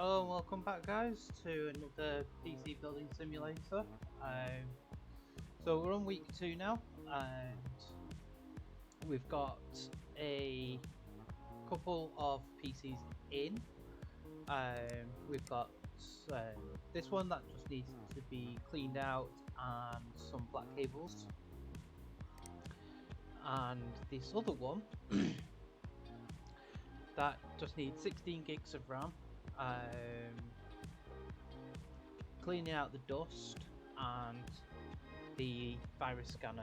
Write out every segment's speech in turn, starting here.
Hello and welcome back guys to another PC building simulator. So we're on week 2 now and we've got a couple of PCs in. We've got this one that just needs to be cleaned out and some black cables, and this other one that just needs 16 gigs of RAM, cleaning out the dust and the virus scanner.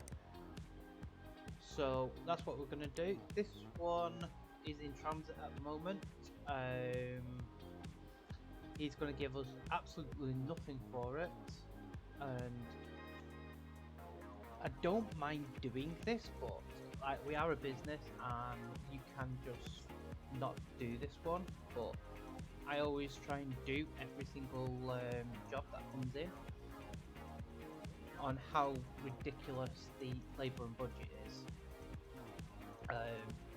So that's what we're going to do. This one is in transit at the moment. He's going to give us absolutely nothing for it, and I don't mind doing this, but like, we are a business and you can just not do this one, but I always try and do every single job that comes in on how ridiculous the labour and budget is.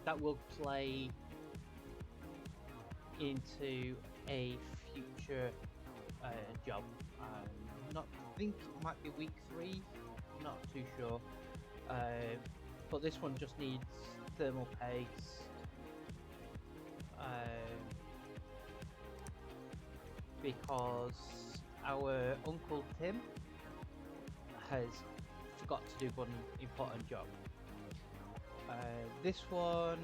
That will play into a future job. I think it might be week 3, not too sure. But this one just needs thermal paste. Because our Uncle Tim has forgot to do one important job. This one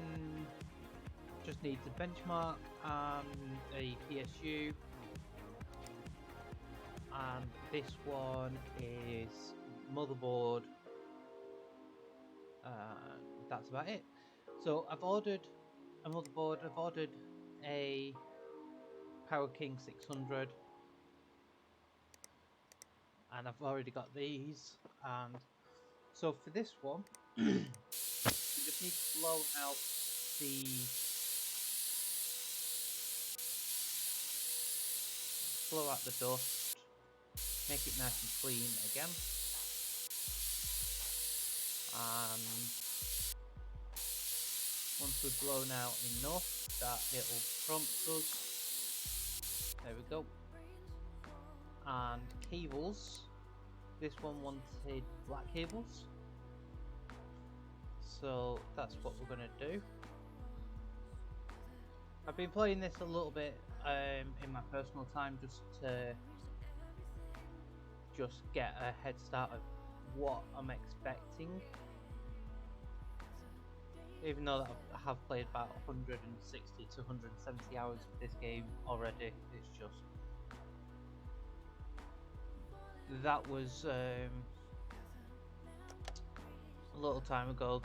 just needs a benchmark and a PSU, and this one is motherboard, and that's about it. So I've ordered a motherboard, I've ordered a Power King 600, and I've already got these. And so for this one you just need to blow out the dust, make it nice and clean again, and once we've blown out enough that it'll prompt us. There we go. And cables, this one wanted black cables, so that's what we're going to do. I've been playing this a little bit in my personal time just to get a head start of what I'm expecting, even though I have played about 160 to 170 hours of this game already. It's just that was a little time ago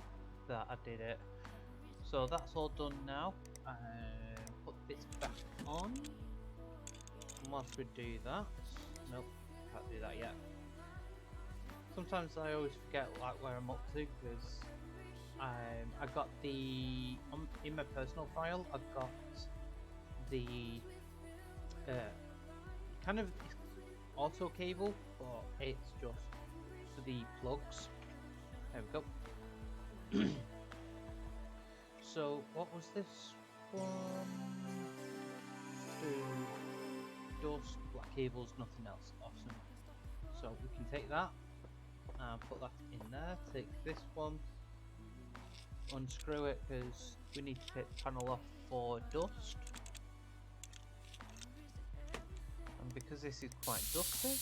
that I did it, so that's all done now. Put this back on, and whilst we do that, nope, can't do that yet. Sometimes I always forget like where I'm up to, because I got the in my personal file I've got the kind of auto cable, but it's just for the plugs. There we go. So what was this one? Dust, black cables, nothing else. Awesome. So we can take that and put that in there. Take this one, unscrew it because we need to take the panel off for dust. And because this is quite dusty,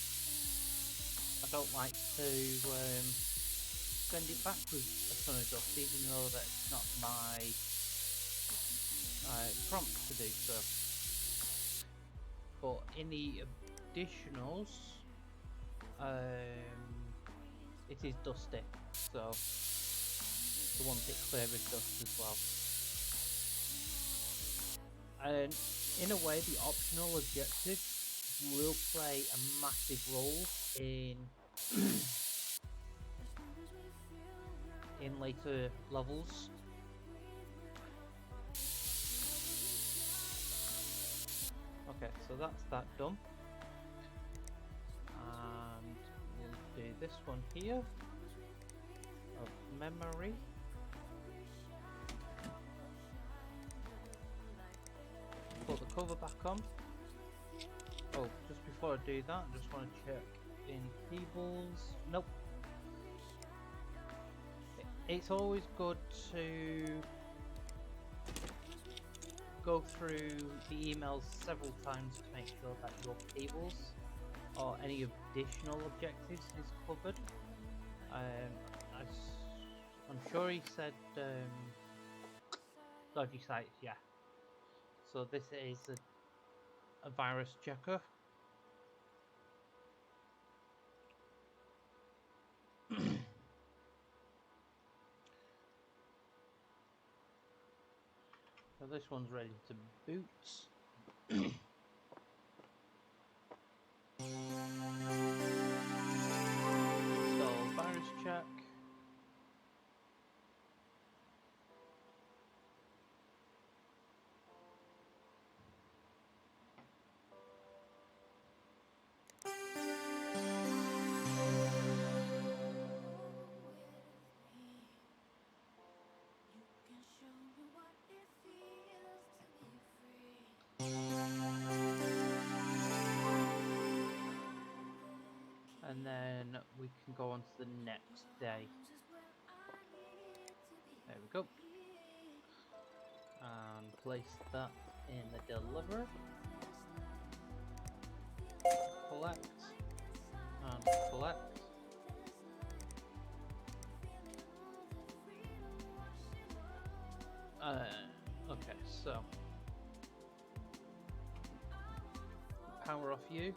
I don't like to send it back with a ton of dust, even though that's not my prompt to do so. But in the additionals, it is dusty, so I want it clear of dust as well. And in a way, the optional objectives will play a massive role in later levels. Okay, so that's that done, and we'll do this one here of memory. Put the cover back on. Oh, just before I do that, I just want to check in cables. Nope. It's always good to go through the emails several times to make sure that your cables or any additional objectives is covered. As I'm sure he said dodgy sites, yeah. So this is a virus checker. So this one's ready to boot. Install virus check. And then we can go on to the next day. There we go. And place that in the deliverer. Collect. And collect. Okay, so power off you.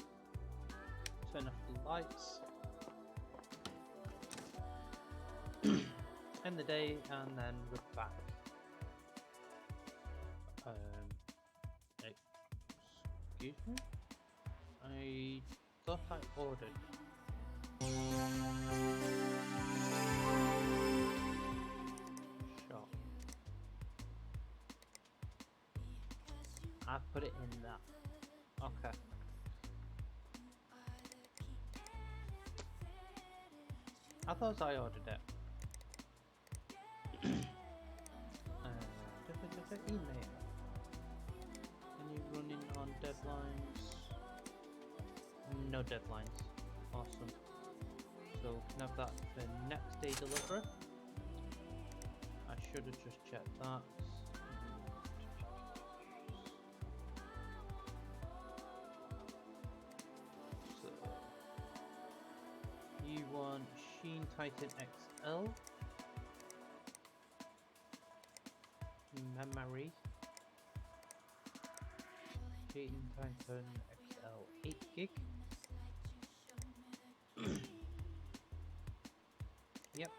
Turn off the lights. End the day, and then we're back. Excuse me? I thought I ordered. Shop. I put it in that. Okay. I thought I ordered it. Email. Are you running on deadlines? No deadlines. Awesome. So we can have that for next day delivery. I should have just checked that. So you want Sheen Titan XL memory. Sheen Titan XL 8 gig. Yep.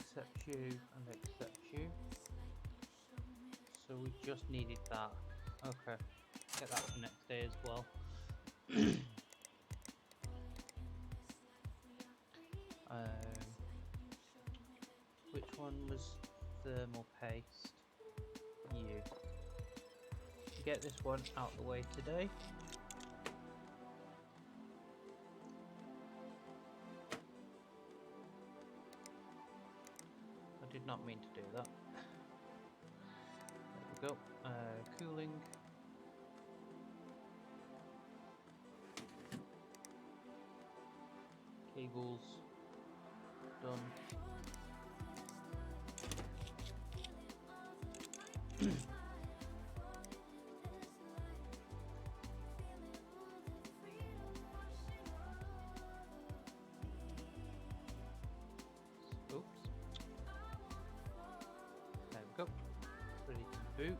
Accept you and accept you. So we just needed that. Okay. Get that for next day as well. Which one was thermal paste? You. Get this one out the way today. I did not mean to do that. There we go. Cooling. Cables. Done. Oops. There we go. Ready to boot.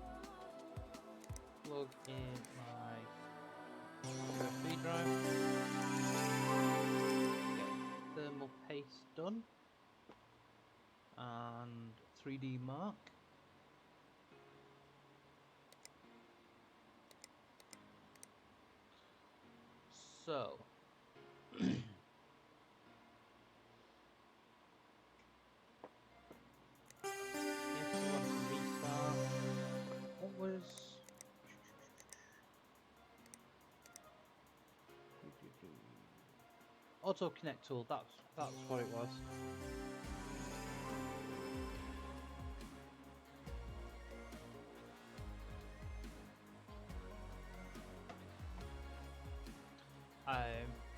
Plug in my USB drive. Get thermal paste done. And 3D mark. So yes, I want to restart. What was auto connect tool. That's what it was.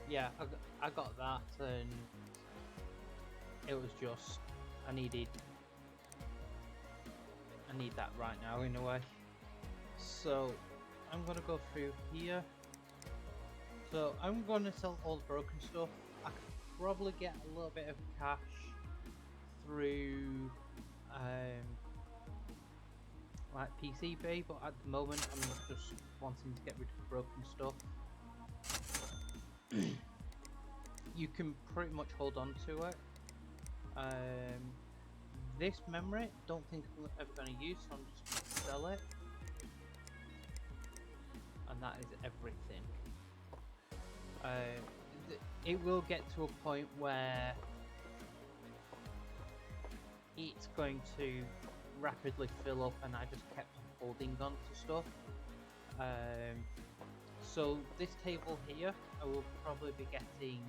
Yeah, I got that, and it was just I need that right now in a way. So I'm gonna go through here. So I'm gonna sell all the broken stuff. I could probably get a little bit of cash through like PCB, but at the moment I'm just wanting to get rid of broken stuff. You can pretty much hold on to it. This memory, don't think I'm ever going to use, so I'm just going to sell it. And that is everything. It will get to a point where it's going to rapidly fill up, and I just kept holding on to stuff. So this table here, I will probably be getting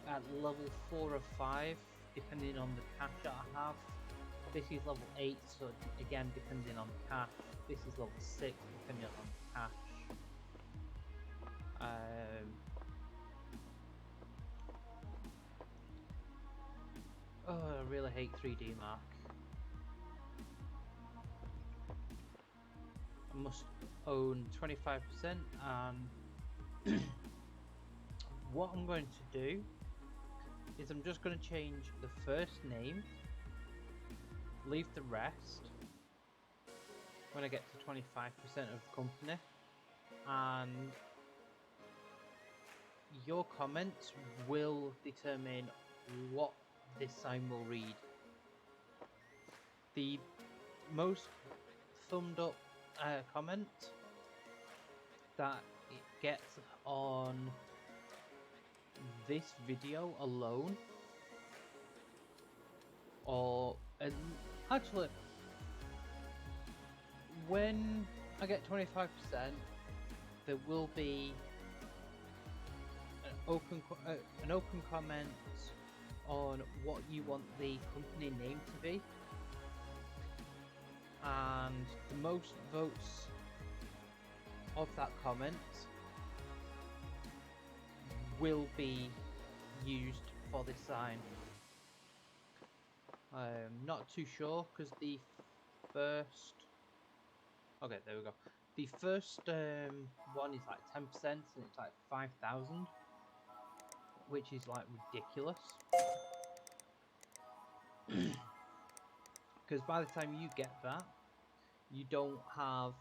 at level 4 or 5, depending on the cash that I have. This is level 8, so again depending on the cash. This is level 6, depending on the cash. Oh, I really hate 3D Mark. I must own 25%, and what I'm going to do is I'm just going to change the first name, leave the rest when I get to 25% of the company, and your comments will determine what this sign will read. The most thumbed up comment that it gets on this video alone, or actually when I get 25%, there will be an open comment on what you want the company name to be, and the most votes of that comment will be used for this sign. I'm not too sure because the first... Okay, there we go. The first one is like 10% and it's like 5,000, which is like ridiculous. Because by the time you get that, you don't have...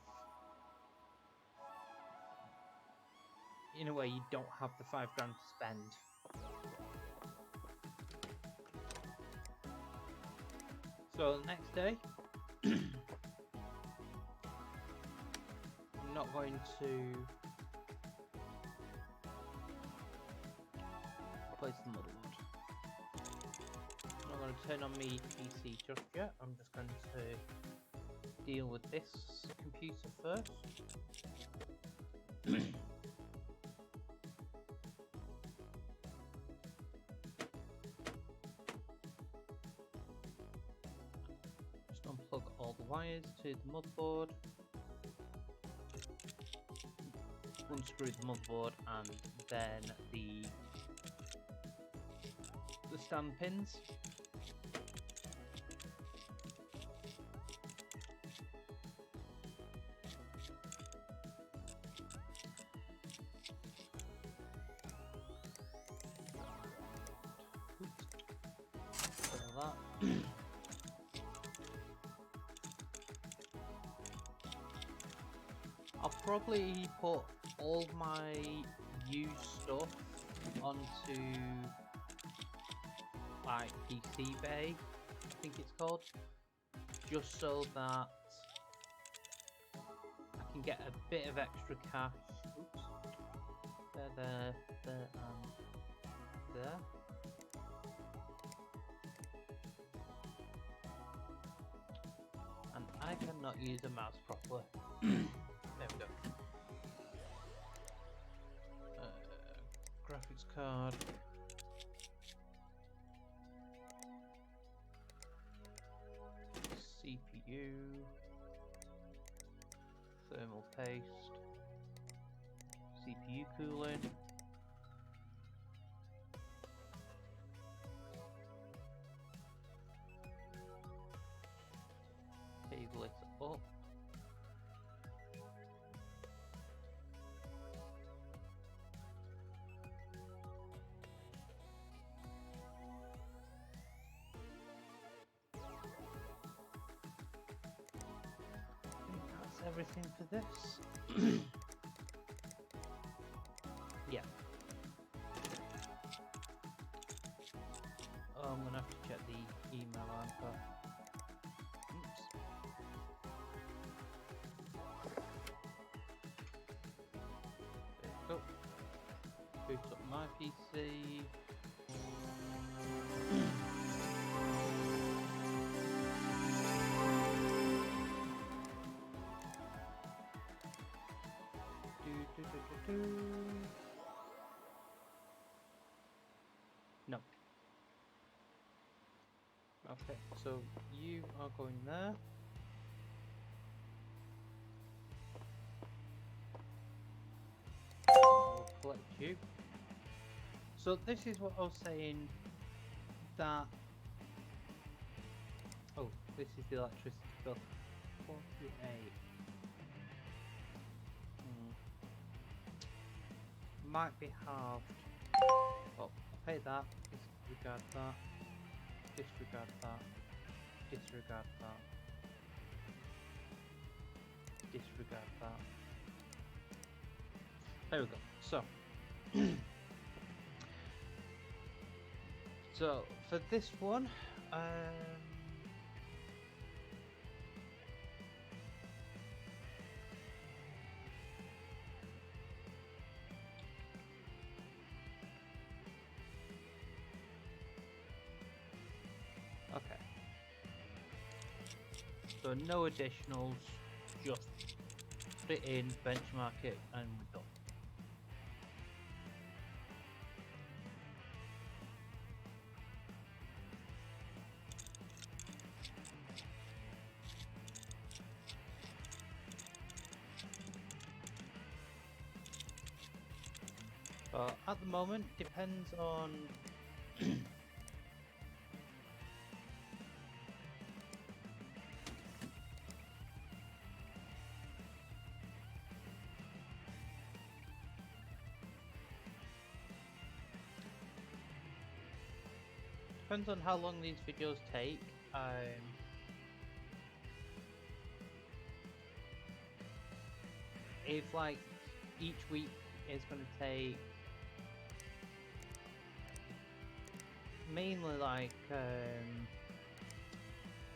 In a way, you don't have the £5 grand to spend. So the next day, I'm not going to place the motherboard. I'm not going to turn on my PC just yet. I'm just going to deal with this computer first. Just unplug all the wires to the motherboard. Unscrew the motherboard and then the stand pins. That. I'll probably put all my used stuff onto like PC Bay, I think it's called, just so that I can get a bit of extra cash. Oops. There, there. And I cannot use a mouse properly. There we go. graphics card. CPU. Thermal paste. CPU cooling. Table it up. That's everything for this. Yeah. Oh, I'm gonna have to check the email anchor. Oops. There we go. Boot up my PC. No. Okay, so you are going there. I'll collect you. So this is what I was saying, that... Oh, this is the electricity bill. 48. Might be halved. Oh, I'll pay that, disregard that, disregard that, disregard that, disregard that. There we go. So, so for this one, okay. So no additionals, just put it in, benchmark it, and we're done. But at the moment, depends on depends on how long these videos take. If like each week is going to take mainly like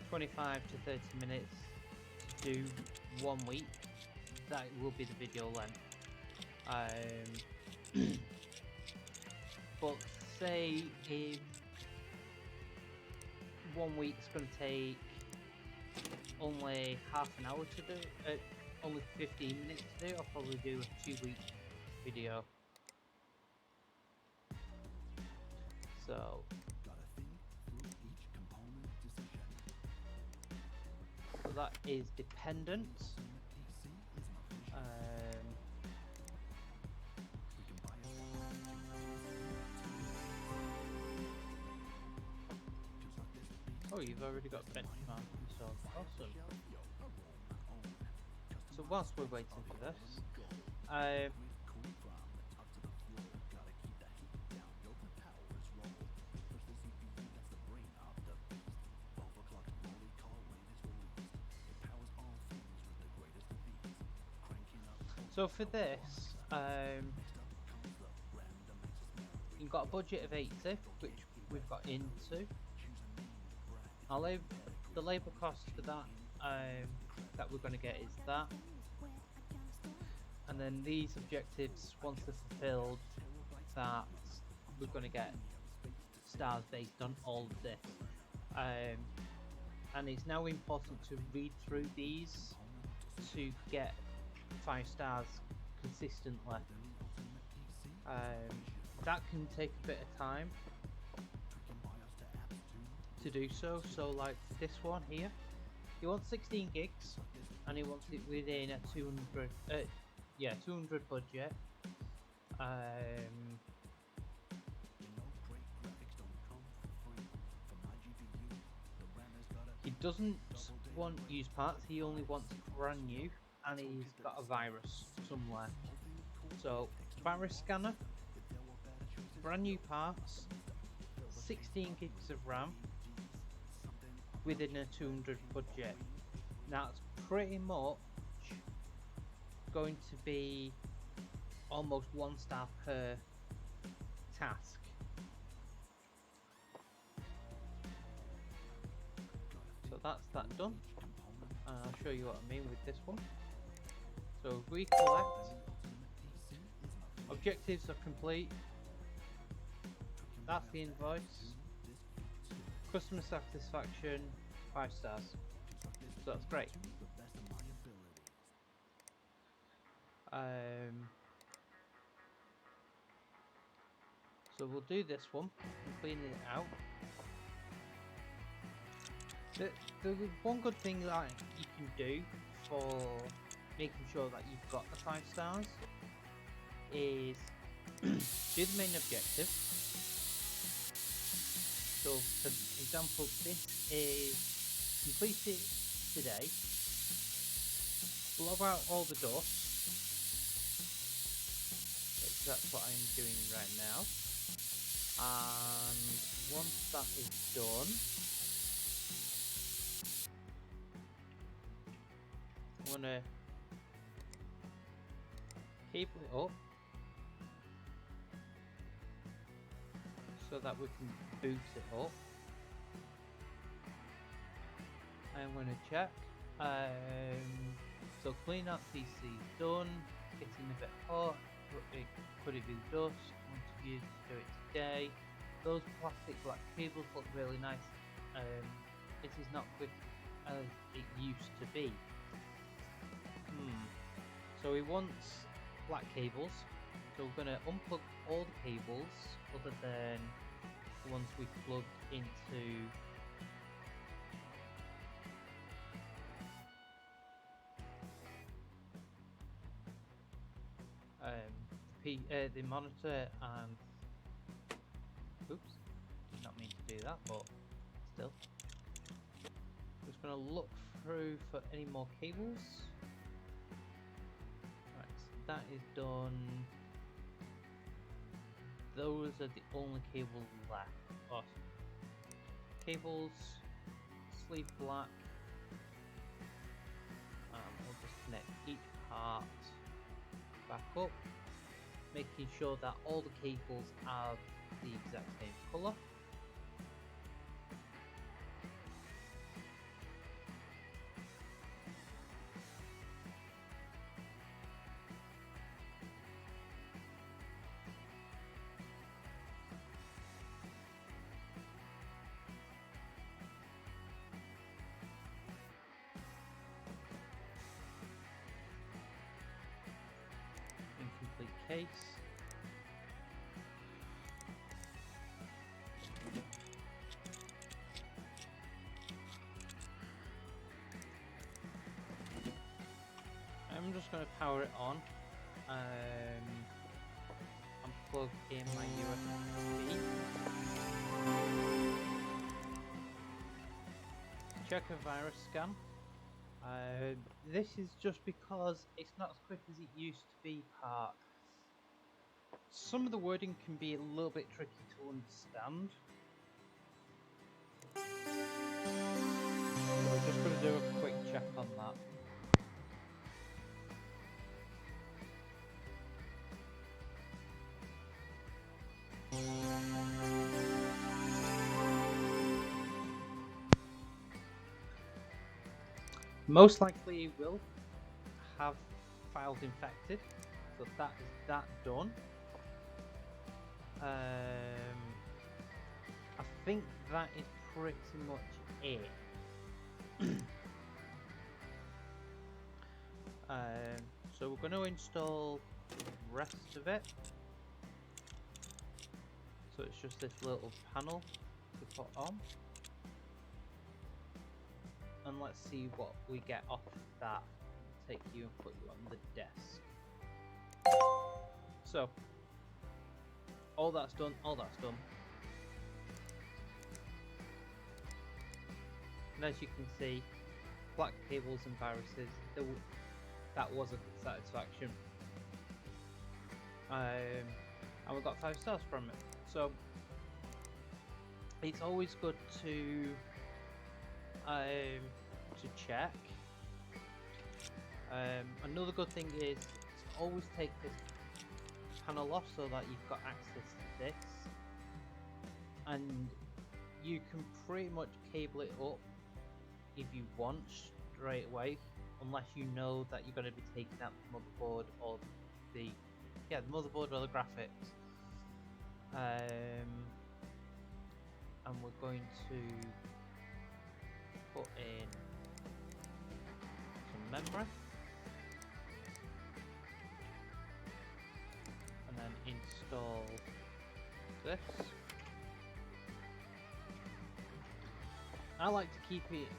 25 to 30 minutes to do 1 week, that will be the video length. But say if 1 week's going to take only half an hour to do, only 15 minutes to do, I'll probably do a 2-week video. So that is dependent. Oh, you've already got benchmark installed. Awesome. So whilst we're waiting for this, so for this, you've got a budget of 80, which we've got into. The labour cost for that that we're going to get is that, and then these objectives, once they're fulfilled, that we're going to get stars based on all of this. And it's now important to read through these to get 5 stars consistently. that can take a bit of time to do so. So like this one here, he wants 16 gigs and he wants it within a 200 budget. He doesn't want used parts, he only wants brand new, and he's got a virus somewhere. So virus scanner, brand new parts, 16 gigs of RAM within a 200 budget. Now it's pretty much going to be almost 1 star per task. So that's that done. I'll show you what I mean with this one. So if we collect, objectives are complete. That's the invoice. Customer satisfaction, 5 stars. So that's great. So we'll do this one and clean it out. The one good thing that you can do for making sure that you've got the 5 stars is do the main objective. So for example, this is complete it today, blow out all the dust. That's what I'm doing right now, and once that is done, I'm gonna cable it up so that we can boot it up. I'm gonna check. So clean up PC done. Getting a bit hot. Could it do dust? Want to use to do it today. Those plastic black cables look really nice. It is not quick as it used to be. So he wants black cables. So we're gonna unplug all the cables other than the ones we plugged into the monitor and oops, did not mean to do that, but still. Just gonna look through for any more cables. Right, so that is done. Those are the only cables left. Awesome. Cables, sleeve black. We'll just connect each part back up, making sure that all the cables are the exact same colour. Incomplete case. I'm just going to power it on. Unplug in my USB. Check a virus scan. This is just because it's not as quick as it used to be part. Some of the wording can be a little bit tricky to understand. So we're just going to do a quick check on that. Most likely it will have files infected, so that is that done. I think that is pretty much it. So we're going to install the rest of it. So it's just this little panel to put on. And let's see what we get off that. Take you and put you on the desk. So, all that's done, all that's done. And as you can see, black cables and viruses, that wasn't satisfaction. And we got 5 stars from it. So, it's always good to check. Another good thing is to always take this panel off so that you've got access to this, and you can pretty much cable it up if you want straight away, unless you know that you're going to be taking out the motherboard or the motherboard or the graphics. And we're going to put in some memory. And then install this. I like to keep it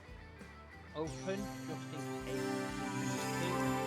open just in case you need to.